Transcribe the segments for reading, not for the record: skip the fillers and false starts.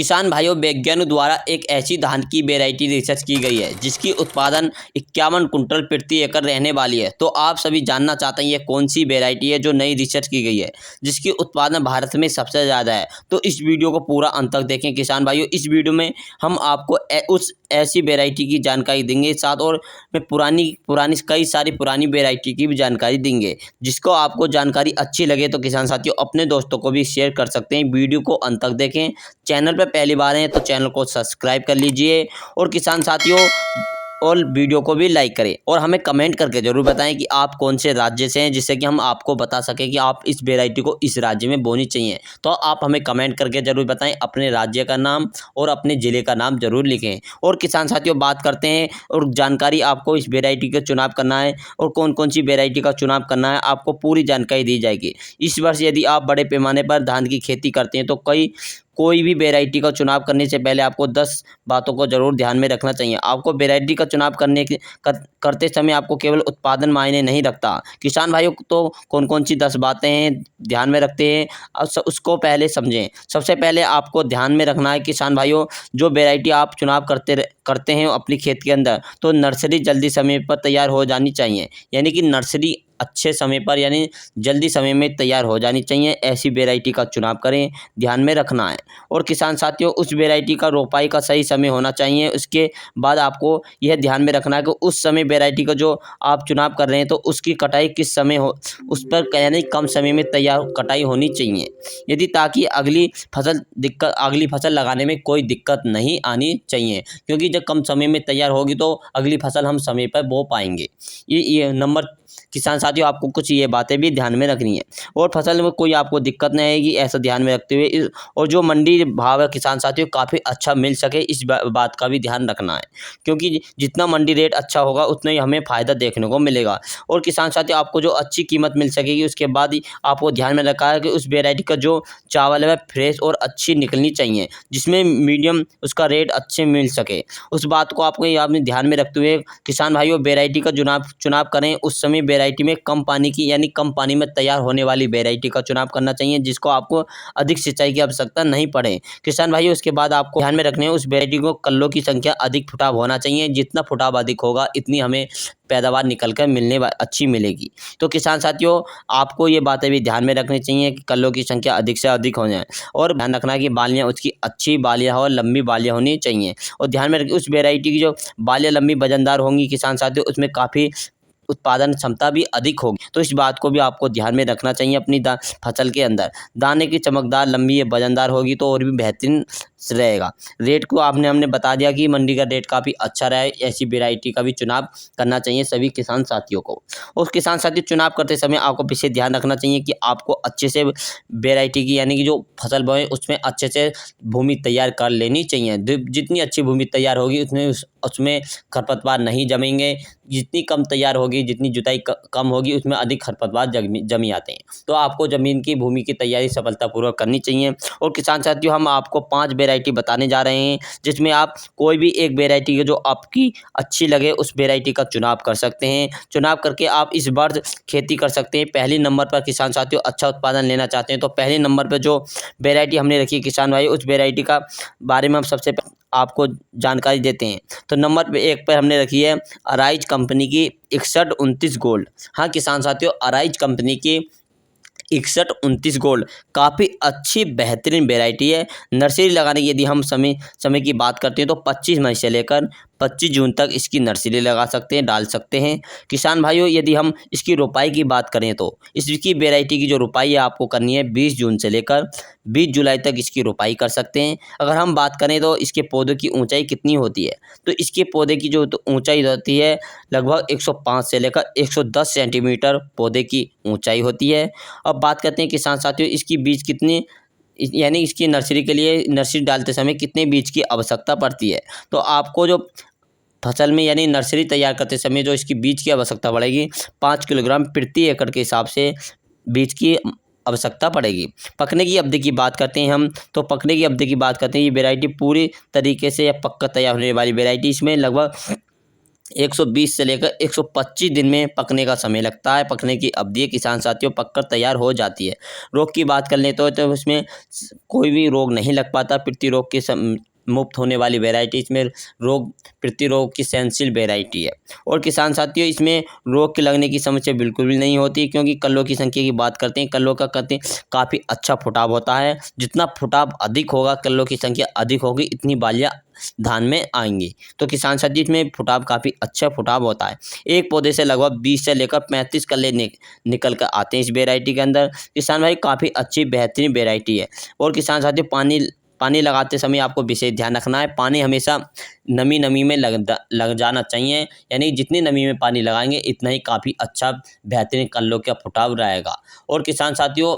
किसान भाइयों, वैज्ञानिकों द्वारा एक ऐसी धान की वैरायटी रिसर्च की गई है जिसकी उत्पादन 51 कुंटल प्रति एकड़ रहने वाली है। तो आप सभी जानना चाहते हैं ये कौन सी वैरायटी है जो नई रिसर्च की गई है जिसकी उत्पादन भारत में सबसे ज़्यादा है। तो इस वीडियो को पूरा अंत तक देखें किसान भाइयों। इस वीडियो में हम आपको उस ऐसी वैरायटी की जानकारी देंगे, साथ और में पुरानी कई सारी पुरानी वैरायटी की भी जानकारी देंगे। जिसको आपको जानकारी अच्छी लगे तो किसान साथियों अपने दोस्तों को भी शेयर कर सकते हैं। वीडियो को अंत तक देखें। चैनल पर पहली बार हैं तो चैनल को सब्सक्राइब कर लीजिए और किसान साथियों और वीडियो को भी लाइक करें और हमें कमेंट करके ज़रूर बताएं कि आप कौन से राज्य से हैं, जिससे कि हम आपको बता सकें कि आप इस वैरायटी को इस राज्य में बोनी चाहिए। तो आप हमें कमेंट करके ज़रूर बताएं, अपने राज्य का नाम और अपने ज़िले का नाम ज़रूर लिखें। और किसान साथियों बात करते हैं और जानकारी आपको इस वैरायटी का चुनाव करना है और कौन कौन सी वैरायटी का चुनाव करना है आपको पूरी जानकारी दी जाएगी। इस वर्ष यदि आप बड़े पैमाने पर धान की खेती करते हैं तो कोई भी वैरायटी का चुनाव करने से पहले आपको 10 बातों को ज़रूर ध्यान में रखना चाहिए। आपको वैरायटी का चुनाव करते समय आपको केवल उत्पादन मायने नहीं रखता। किसान भाइयों तो कौन कौन सी 10 बातें हैं ध्यान में रखते हैं, उसको पहले समझें। सबसे पहले आपको ध्यान में रखना है किसान भाइयों, जो वैरायटी आप चुनाव करते हैं अपनी खेत के अंदर, तो नर्सरी जल्दी समय पर तैयार हो जानी चाहिए। यानी कि नर्सरी अच्छे समय पर यानी जल्दी समय में तैयार हो जानी चाहिए। ऐसी वैरायटी का चुनाव करें, ध्यान में रखना है। और किसान साथियों उस वैरायटी का रोपाई का सही समय होना चाहिए। उसके बाद आपको यह ध्यान में रखना है कि उस समय वैरायटी का जो आप चुनाव कर रहे हैं तो उसकी कटाई किस समय हो, उस पर यानी कम समय में तैयार कटाई होनी चाहिए, यदि ताकि अगली फसल लगाने में कोई दिक्कत नहीं आनी चाहिए। क्योंकि जब कम समय में तैयार होगी तो अगली फसल हम समय पर बो पाएंगे। ये नंबर किसान साथियों आपको कुछ ये बातें भी ध्यान में रखनी है और फसल में कोई आपको दिक्कत नहीं आएगी, ऐसा ध्यान में रखते हुए और जो मंडी भाव है किसान साथियों काफ़ी अच्छा मिल सके इस बात का भी ध्यान रखना है। क्योंकि जितना मंडी रेट अच्छा होगा उतना ही हमें फ़ायदा देखने को मिलेगा। और किसान साथियों आपको जो अच्छी कीमत मिल सकेगी उसके बाद ही आपको ध्यान में रखा है कि उस वेराइटी का जो चावल है फ्रेश और अच्छी निकलनी चाहिए, जिसमें मीडियम उसका रेट अच्छे मिल सके। उस बात को आपको यहाँ में ध्यान में रखते हुए किसान भाइयों वैरायटी का चुनाव करें उस समय वैरायटी में कम पानी की यानी कम पानी में तैयार होने वाली वैरायटी का चुनाव करना चाहिए, जिसको आपको अधिक सिंचाई की आवश्यकता नहीं पड़े। किसान भाइयों उसके बाद आपको ध्यान में रखने है उस वैरायटी को कल्लों की संख्या अधिक फुटाव होना चाहिए। जितना फुटाव अधिक होगा इतनी हमें पैदावार निकल कर अच्छी मिलेगी। तो किसान साथियों आपको ये बातें भी ध्यान में रखनी चाहिए कि कल्लों की संख्या अधिक से अधिक हो जाए और ध्यान रखना है कि बालियाँ उसकी अच्छी बालियाँ हो, लंबी बालियाँ होनी चाहिए। और ध्यान में रखिए उस वैरायटी की जो बालियाँ लंबी वजनदार होंगी किसान साथियों उसमें काफ़ी उत्पादन क्षमता भी अधिक होगी। तो इस बात को भी आपको ध्यान में रखना चाहिए अपनी फसल के अंदर। दाने की चमकदार लंबी या वजनदार होगी तो और भी बेहतरीन रहेगा। रेट को हमने बता दिया कि मंडी का रेट काफ़ी अच्छा रहा है। ऐसी वैरायटी का भी चुनाव करना चाहिए सभी किसान साथियों को। और किसान साथी चुनाव करते समय आपको विशेष ध्यान रखना चाहिए कि आपको अच्छे से वैरायटी की यानी कि जो फसल बोए उसमें अच्छे से भूमि तैयार कर लेनी चाहिए। जितनी अच्छी भूमि तैयार होगी उतने उसमें खरपतवार नहीं जमेंगे। जितनी कम तैयार होगी, जितनी जुताई कम होगी उसमें अधिक खरपतवार जमी आते हैं। तो आपको ज़मीन की भूमि की तैयारी सफलतापूर्वक करनी चाहिए। और किसान साथियों हम आपको 5 वैरायटी बताने जा रहे हैं जिसमें आप कोई भी एक वैरायटी की जो आपकी अच्छी लगे उस वैरायटी का चुनाव कर सकते हैं। चुनाव करके आप इस बार खेती कर सकते हैं। पहले नंबर पर किसान साथियों अच्छा उत्पादन लेना चाहते हैं तो पहले नंबर पर जो वैरायटी हमने रखी है किसान भाई उस वैरायटी का बारे में हम सबसे आपको जानकारी देते हैं। तो नंबर 1 पर हमने रखी है अराइज कंपनी की 6129 गोल्ड। हाँ किसान साथियों अराइज कंपनी की 6129 गोल्ड काफ़ी अच्छी बेहतरीन वैरायटी है। नर्सरी लगाने की यदि हम समय की बात करते हैं तो 25 मई से लेकर 25 जून तक इसकी नर्सरी लगा सकते हैं, डाल सकते हैं। किसान भाइयों यदि हम इसकी रोपाई की बात करें तो इसकी वैरायटी की जो रोपाई है आपको करनी है 20 जून से लेकर 20 जुलाई तक इसकी रोपाई कर सकते हैं। अगर हम बात करें तो इसके पौधे की ऊंचाई कितनी होती है तो इसके पौधे की जो ऊंचाई होती है लगभग 105 से लेकर 110 सेंटीमीटर पौधे की ऊंचाई होती है। अब बात करते हैं किसान साथियों इसकी बीज कितनी यानी इसकी नर्सरी के लिए नर्सरी डालते समय कितने बीज की आवश्यकता पड़ती है। तो आपको जो फसल में यानी नर्सरी तैयार करते समय जो इसकी बीज की आवश्यकता पड़ेगी 5 किलोग्राम प्रति एकड़ के हिसाब से बीज की आवश्यकता पड़ेगी। पकने की अवधि की बात करते हैं हम तो पकने की अवधि की बात करते हैं ये वैरायटी पूरी तरीके से या पक्का तैयार होने वाली वैरायटी इसमें लगभग 120 से लेकर 125 दिन में पकने का समय लगता है, पकने की अवधि किसान साथियों पककर तैयार हो जाती है। रोग की बात कर लें तो उसमें कोई भी रोग नहीं लग पाता। प्रतिरोग के मुक्त होने वाली वैरायटी इसमें रोग प्रतिरोग की सहनशील वैरायटी है। और किसान साथियों इसमें रोग के लगने की समस्या बिल्कुल भी नहीं होती, क्योंकि कल्लों की संख्या की बात करते हैं, कल्लों का करते हैं काफ़ी अच्छा फुटाव होता है। जितना फुटाव अधिक होगा, कल्लों की संख्या अधिक होगी, इतनी बालियाँ धान में आएंगी। तो किसान साथी इसमें फुटाव काफ़ी अच्छा फुटाव होता है। एक पौधे से लगभग 20 से लेकर 35 कल्ले निकल कर आते हैं इस वेराइटी के अंदर। किसान भाई काफ़ी अच्छी बेहतरीन वेराइटी है। और किसान साथी पानी लगाते समय आपको विशेष ध्यान रखना है, पानी हमेशा नमी में लग जाना चाहिए, यानी जितनी नमी में पानी लगाएंगे इतना ही काफ़ी अच्छा बेहतरीन कल्लों का फुटाव रहेगा। और किसान साथियों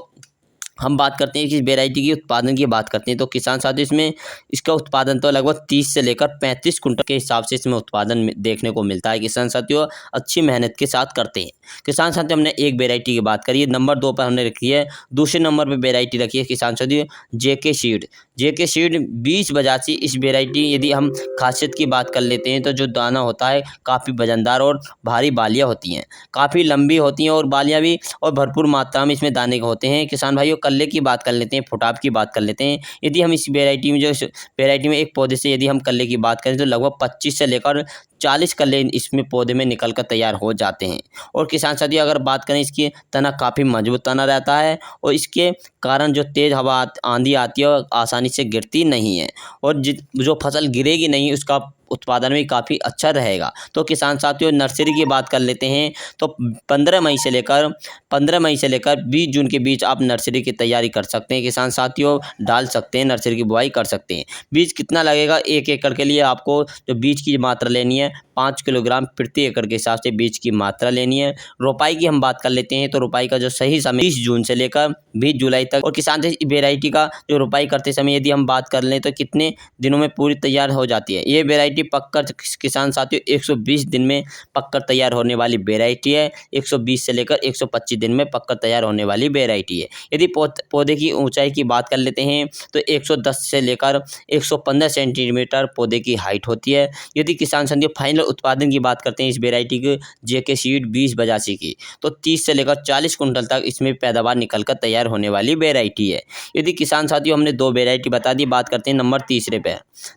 हम बात करते हैं कि इस वेराइटी की उत्पादन की बात करते हैं, तो किसान साथियों इसमें इसका उत्पादन तो लगभग 30 से लेकर 35 कुंटल के हिसाब से इसमें उत्पादन देखने को मिलता है। किसान साथियों अच्छी मेहनत के साथ करते हैं। किसान साथियों हमने एक वेराइटी की बात करी है, नंबर 2 पर हमने रखी है, दूसरे नंबर पर वेराइटी रखी है किसान साथियों जेके सीड। जेके सीड 2082 इस वेराइटी यदि हम खासियत की बात कर लेते हैं तो जो दाना होता है काफ़ी वजनदार और भारी बालियाँ होती हैं, काफ़ी लंबी होती हैं और बालियाँ भी, और भरपूर मात्रा में इसमें दाने होते हैं। किसान भाइयों कल्ले की बात कर लेते हैं, फुटाव की बात कर लेते हैं। यदि हम इस वेराइटी में एक पौधे से यदि हम कल्ले की बात करें तो लगभग 25 से लेकर 40 कल्ले इसमें पौधे में निकल कर तैयार हो जाते हैं। और किसान साथियों अगर बात करें इसकी तना काफ़ी मजबूत तना रहता है, और इसके कारण जो तेज़ हवा आंधी आती है और आसानी से गिरती नहीं है, और जो फसल गिरेगी नहीं उसका उत्पादन भी काफ़ी अच्छा रहेगा। तो किसान साथियों नर्सरी की बात कर लेते हैं, तो 15 मई से लेकर 20 जून के बीच आप नर्सरी की तैयारी कर सकते हैं। किसान साथियों डाल सकते हैं, नर्सरी की बुआई कर सकते हैं। बीज कितना लगेगा? 1 एकड़ के लिए आपको जो बीज की मात्रा लेनी है 5 किलोग्राम प्रति एकड़ के हिसाब से बीज की मात्रा लेनी है। रोपाई की हम बात कर लेते हैं, तो रोपाई का जो सही समय 20 जून से लेकर 20 जुलाई तक। और किसान वेराइटी का जो रोपाई करते समय यदि हम बात कर लें तो कितने दिनों में पूरी तैयार हो जाती है? ये वेराइटी पककर किसान साथियों 120 दिन में पककर तैयार होने वाली वेराइटी है। 120 से लेकर 125 दिन में पककर तैयार होने वाली वेराइटी है। यदि पौधे की ऊंचाई की बात कर लेते हैं तो 110 से लेकर 115 सेंटीमीटर पौधे की हाइट होती है। यदि किसान साथियों फाइनल उत्पादन की बात करते हैं इस वेराइटी की जेके सीड 2082 की, तो 30 से लेकर 40 कुंटल तक इसमें पैदावार निकलकर तैयार होने वाली वेराइटी है। यदि किसान साथियों हमने 2 वेराइटी बता दी, बात करते हैं नंबर 3 पे।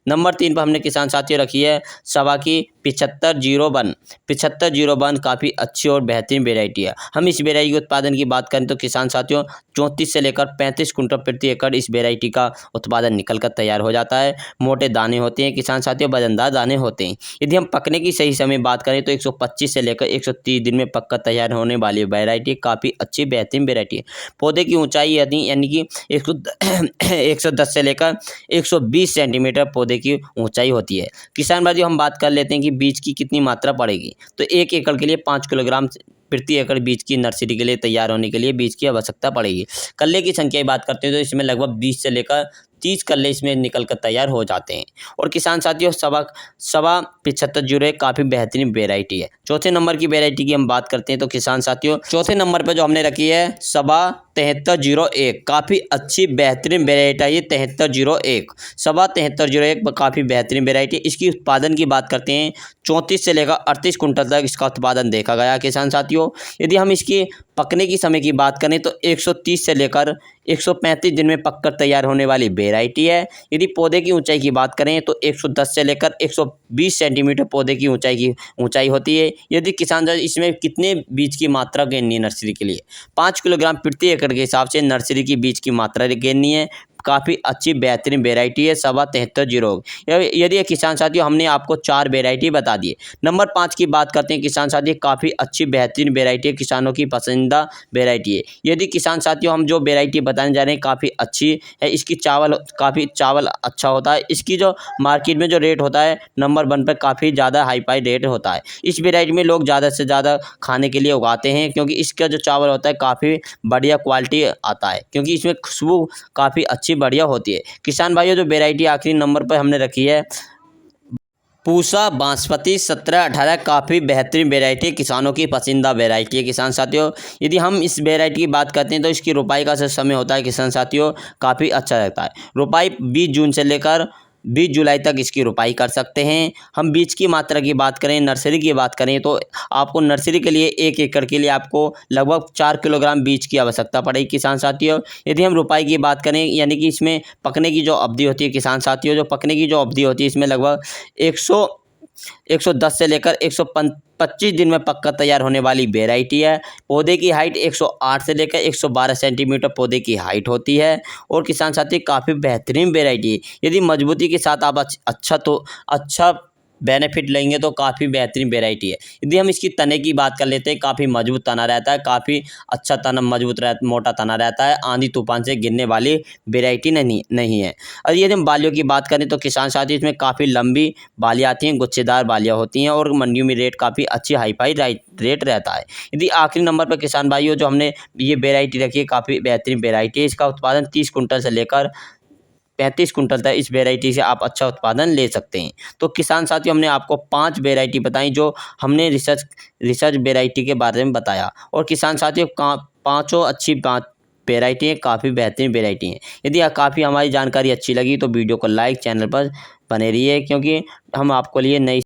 नंबर 3 पर हमने किसान साथियों रखी है सवा की 7501। 7501 काफ़ी अच्छी और बेहतरीन वेराइटी है। हम इस वेराइटी के उत्पादन की बात करें तो किसान साथियों 34 से लेकर 35 कुंटल प्रति एकड़ इस वेराइटी का उत्पादन निकलकर तैयार हो जाता है। मोटे दाने होते हैं किसान साथियों, वजनदार दाने होते हैं। यदि हम पकने की सही समय बात करें तो 125 से लेकर 130 दिन में पककर तैयार होने वाली वेराइटी काफ़ी अच्छी बेहतरीन वेराइटी है। पौधे की ऊंचाई यानी कि 110 से लेकर 120 सेंटीमीटर पौधे की ऊंचाई होती है। किसान भाई हम बात कर लेते हैं कि बीज की कितनी मात्रा पड़ेगी, तो 1 एकड़ के लिए 5 किलोग्राम प्रति एकड़ बीज की नर्सरी के लिए तैयार होने के लिए बीज की आवश्यकता पड़ेगी। कल्ले की संख्या की बात करते हैं तो इसमें लगभग 20 से लेकर 30 कल्ले इसमें निकल कर तैयार हो जाते हैं। और किसान साथियों सवा 7501 काफ़ी बेहतरीन वेराइटी है। चौथे नंबर की वेराइटी की हम बात करते हैं तो किसान साथियों चौथे नंबर पर जो हमने रखी है सवा 7301, काफ़ी अच्छी बेहतरीन वेराइटी है ये 7301। सवा 7301 काफ़ी बेहतरीन वेराइटी। इसकी उत्पादन की बात करते हैं 34 से लेकर 38 कुंटल तक इसका उत्पादन देखा गया किसान साथियों। यदि हम इसकी पकने की समय की बात करें तो 130 से लेकर 135 दिन में पककर तैयार होने वाली वेराइटी है। यदि पौधे की ऊंचाई की बात करें तो 110 से लेकर 120 सेंटीमीटर पौधे की ऊंचाई होती है। यदि किसान इसमें कितने बीज की मात्रा घेरनी है नर्सरी के लिए, 5 किलोग्राम प्रति एकड़ के हिसाब से नर्सरी की बीज की मात्रा घेरनी है। काफ़ी अच्छी बेहतरीन वेराइटी है सवा 7301। यदि किसान साथियों हमने आपको 4 वेराइटी बता दी। नंबर 5 की बात करते हैं किसान साथियों, काफ़ी अच्छी बेहतरीन वेराइटी है, किसानों की पसंदीदा वेराइटी है। यदि किसान साथियों हम जो वेराइटी बताने जा रहे हैं काफ़ी अच्छी है, इसकी काफ़ी चावल अच्छा होता है। इसकी जो मार्केट में जो रेट होता है नंबर 1 पर काफ़ी ज़्यादा हाई फाई रेट होता है। इस वेराइटी में लोग ज़्यादा से ज़्यादा खाने के लिए उगाते हैं, क्योंकि इसका जो चावल होता है काफ़ी बढ़िया क्वालिटी आता है, क्योंकि इसमें खुशबू काफ़ी अच्छी बढ़िया होती है। किसान भाइयों जो वेराइटी आखिरी नंबर पर हमने रखी है पूसा बासमती 1718, काफ़ी बेहतरीन वेराइटी, किसानों की पसंदीदा वेराइटी है किसान साथियों। यदि हम इस वेराइटी की बात करते हैं तो इसकी रोपाई का जो समय होता है किसान साथियों काफ़ी अच्छा रहता है। रोपाई 20 जून से लेकर 20 जुलाई तक इसकी रुपाई कर सकते हैं। हम बीज की मात्रा की बात करें, नर्सरी की बात करें, तो आपको नर्सरी के लिए 1 एकड़ के लिए आपको लगभग 4 किलोग्राम बीज की आवश्यकता पड़ेगी किसान साथियों। यदि हम रुपाई की बात करें, यानी कि इसमें पकने की जो अवधि होती है किसान साथियों, जो पकने की जो अवधि होती है इसमें लगभग 110 से लेकर 125 दिन में पककर तैयार होने वाली वेराइटी है। पौधे की हाइट 108 से लेकर 112 सेंटीमीटर पौधे की हाइट होती है और किसान साथी काफ़ी बेहतरीन वेराइटी है। यदि मजबूती के साथ आप अच्छा बेनिफिट लेंगे तो काफ़ी बेहतरीन वेराइटी है। यदि हम इसकी तने की बात कर लेते हैं, काफ़ी मजबूत तना रहता है, काफ़ी अच्छा तना, मजबूत मोटा तना रहता है, आंधी तूफान से गिरने वाली वेराइटी नहीं है। और यदि हम बालियों की बात करें तो किसान साथी इसमें काफ़ी लंबी बालियाँ आती हैं, गुच्छेदार बालियाँ होती हैं और मंडियों में रेट काफ़ी अच्छी हाई-फाई रेट रहता है। यदि आखिरी नंबर पर किसान भाइयों जो हमने ये वेराइटी रखी है, काफ़ी बेहतरीन वेराइटी है। इसका उत्पादन 30 कुंटल से लेकर 35 कुंटल तक इस वेराइटी से आप अच्छा उत्पादन ले सकते हैं। तो किसान साथियों, हमने आपको 5 वेराइटी बताई जो हमने रिसर्च वेराइटी के बारे में बताया। और किसान साथियों, पाँचों अच्छी वेराइटी हैं, काफ़ी बेहतरीन वेराइटी हैं। यदि काफ़ी हमारी जानकारी अच्छी लगी तो वीडियो को लाइक, चैनल पर बने रहिए, क्योंकि हम आपको लिए नई